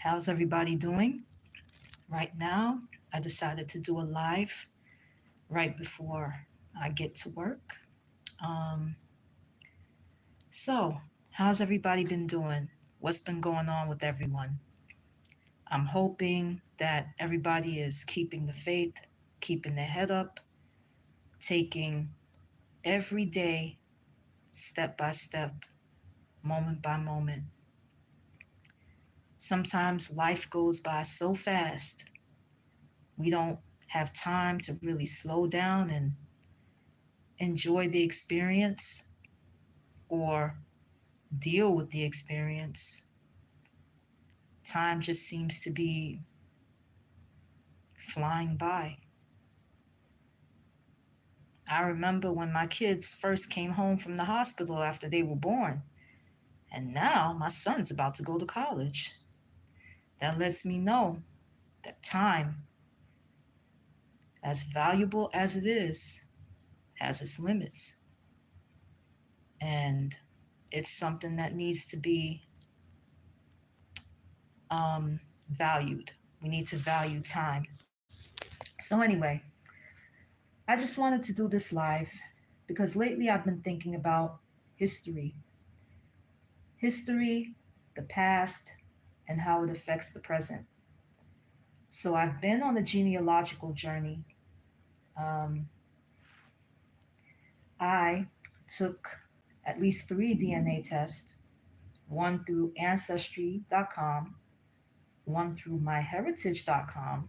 How's everybody doing? Right now, I decided to do a live right before I get to work. Um, so, how's everybody been doing? What's been going on with everyone? I'm hoping that everybody is keeping the faith, keeping their head up, taking every day, step by step, moment by moment. Sometimes life goes by so fast, we don't have time to really slow down and enjoy the experience or deal with the experience. Time just seems to be flying by. I remember when my kids first came home from the hospital after they were born, and now my son's about to go to college. That lets me know that time, as valuable as it is, has its limits. And it's something that needs to be um, valued. We need to value time. So, anyway, I just wanted to do this live because lately I've been thinking about history. History, the past, and how it affects the present. So, I've been on a genealogical journey. Um, I took at least 3 DNA tests, one through Ancestry.com, one through MyHeritage.com,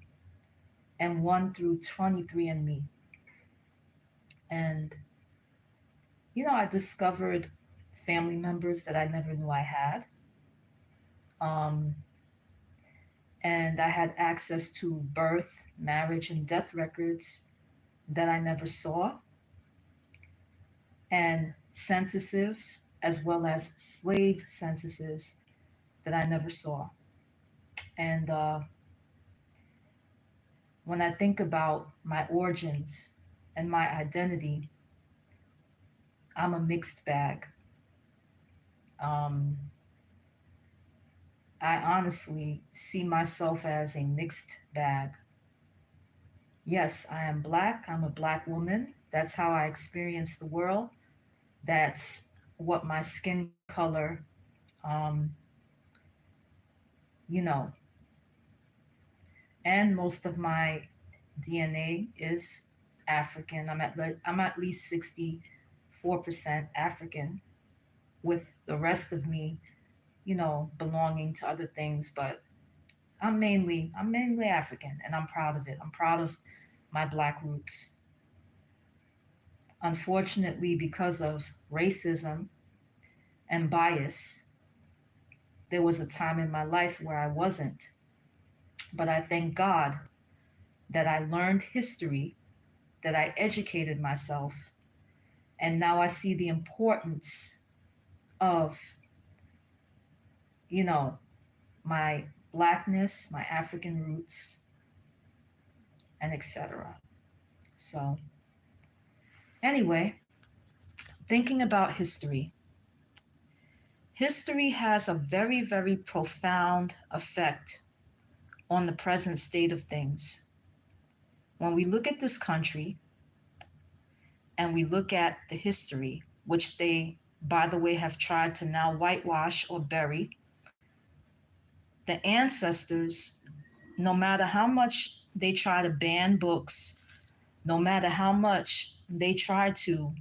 and one through 23andMe. And, I discovered family members that I never knew I had. Um, and I had access to birth, marriage, and death records that I never saw, and censuses, as well as slave censuses that I never saw. And when I think about my origins and my identity, I'm a mixed bag. Um, I honestly see myself as a mixed bag. Yes, I am Black. I'm a Black woman. That's how I experience the world. That's what my skin color, um, you know, and most of my DNA is African. I'm at least 64% African, with the rest of me, belonging to other things. But I'm mainly African, and I'm proud of it. I'm proud of my Black roots. Unfortunately, because of racism and bias, there was a time in my life where I wasn't. But I thank God that I learned history, that I educated myself, and now I see the importance of, you know, my Blackness, my African roots, and etc. So, anyway, thinking about history. History has a very, very profound effect on the present state of things. When we look at this country and we look at the history, which they, by the way, have tried to now whitewash or bury, the ancestors, no matter how much they try to ban books, no matter how much they try to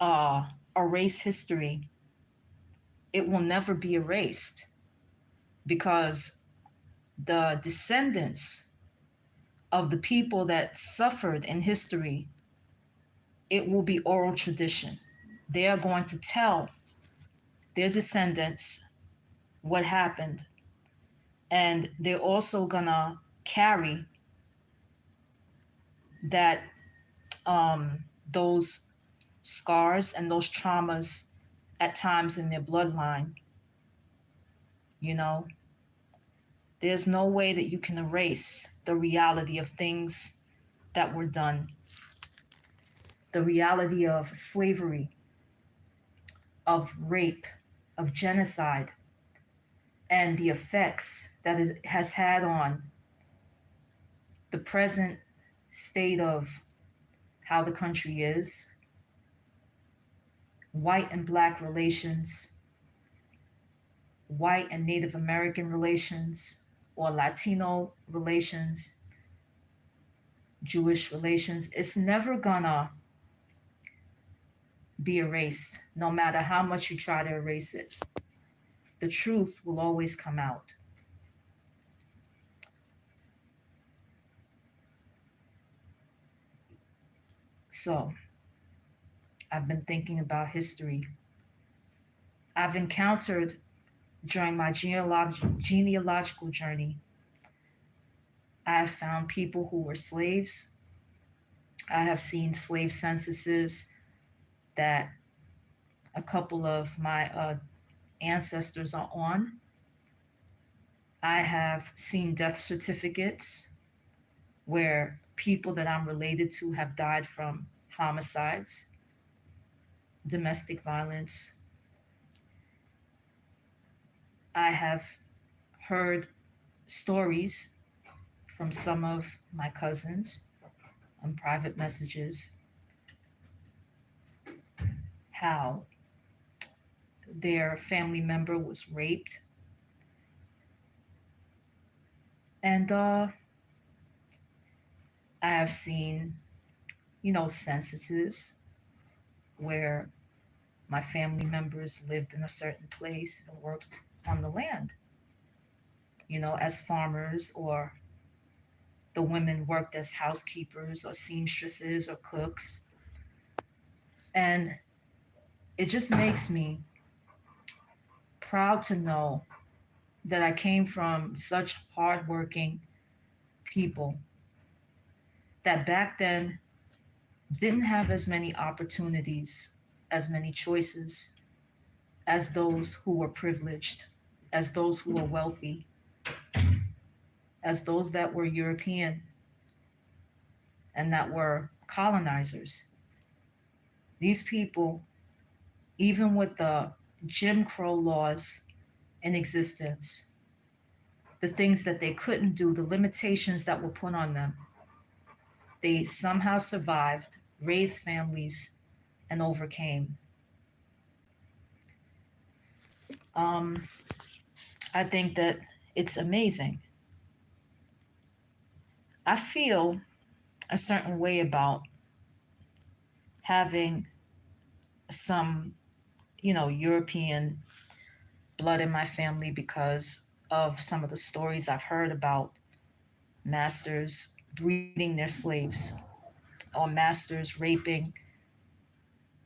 uh, erase history, it will never be erased, because the descendants of the people that suffered in history, it will be oral tradition. They are going to tell their descendants what happened, and they're also gonna carry that um, those scars and those traumas at times in their bloodline. You know, there's no way that you can erase the reality of things that were done, the reality of slavery, of rape, of genocide, and the effects that it has had on the present state of how the country is, white and black relations, white and Native American relations, or Latino relations, Jewish relations, it's never gonna be erased, no matter how much you try to erase it. The truth will always come out. So, I've been thinking about history. I've encountered during my genealogical journey, I have found people who were slaves. I have seen slave censuses that a couple of my ancestors are on. I have seen death certificates where people that I'm related to have died from homicides, domestic violence. I have heard stories from some of my cousins on private messages how their family member was raped. And I have seen, censuses where my family members lived in a certain place and worked on the land, as farmers, or the women worked as housekeepers or seamstresses or cooks. And it just makes me proud to know that I came from such hardworking people that back then didn't have as many opportunities, as many choices as those who were privileged, as those who were wealthy, as those that were European and that were colonizers. These people, even with the Jim Crow laws in existence, the things that they couldn't do, the limitations that were put on them, they somehow survived, raised families, and overcame. Um, I think that it's amazing. I feel a certain way about having some, European blood in my family because of some of the stories I've heard about masters breeding their slaves or masters raping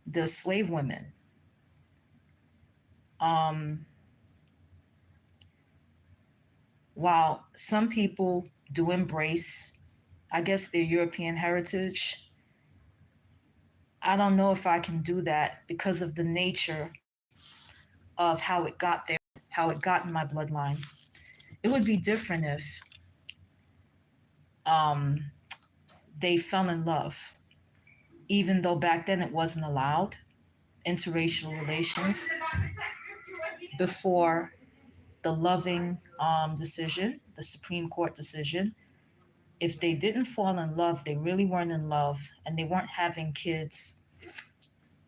the slave women. Um, while some people do embrace, I guess, their European heritage, I don't know if I can do that because of the nature of how it got there, how it got in my bloodline. It would be different if um, they fell in love, even though back then it wasn't allowed, interracial relations, before the loving decision, the Supreme Court decision. If they didn't fall in love, they really weren't in love, and they weren't having kids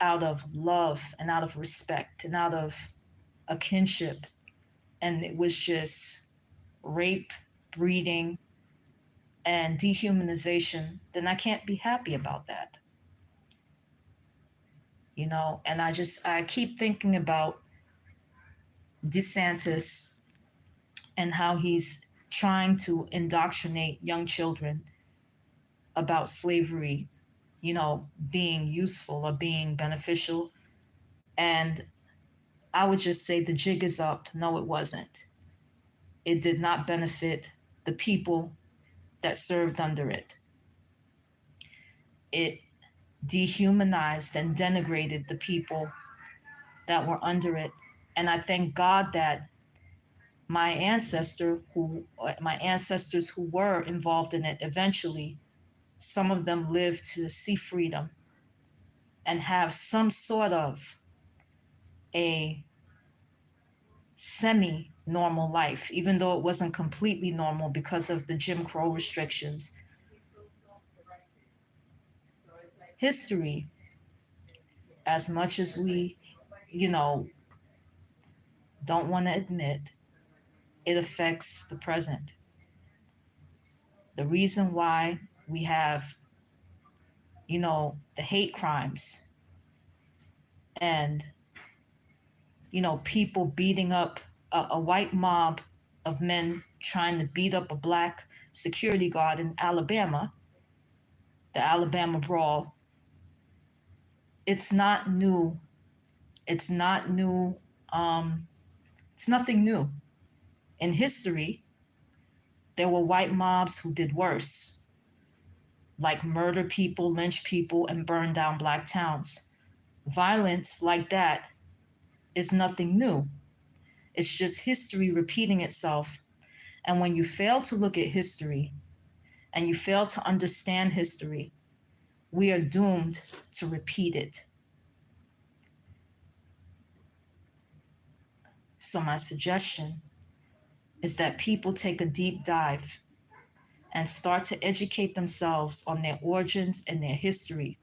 out of love and out of respect and out of a kinship, and it was just rape, breeding, and dehumanization, then I can't be happy about that. And I keep thinking about DeSantis and how he's trying to indoctrinate young children about slavery, being useful or being beneficial. And I would just say the jig is up. No, it wasn't. It did not benefit the people that served under it. It dehumanized and denigrated the people that were under it. And I thank God that my ancestors who were involved in it, eventually some of them lived to see freedom and have some sort of a semi normal life, even though it wasn't completely normal because of the Jim Crow restrictions. History, as much as we, you know, don't want to admit, it affects the present. The reason why we have, the hate crimes and, people beating up a white mob of men trying to beat up a black security guard in Alabama, the Alabama brawl, it's not new. It's not new. Um, it's nothing new. In history, there were white mobs who did worse, like murder people, lynch people, and burn down black towns. Violence like that is nothing new. It's just history repeating itself. And when you fail to look at history and you fail to understand history, we are doomed to repeat it. So, my suggestion is that people take a deep dive and start to educate themselves on their origins and their history,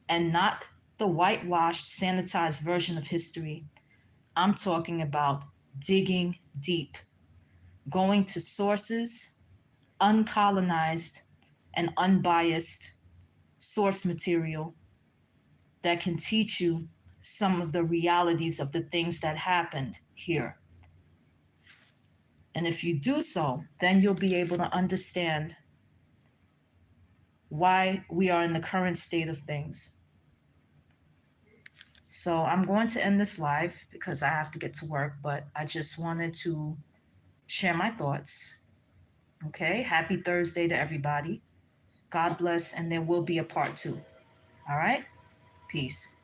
and not the whitewashed, sanitized version of history. I'm talking about digging deep, going to sources, uncolonized and unbiased source material that can teach you some of the realities of the things that happened here. And if you do so, then you'll be able to understand why we are in the current state of things. So I'm going to end this live because I have to get to work, but I just wanted to share my thoughts. Okay, happy Thursday to everybody. God bless, and there will be a part 2. All right, peace.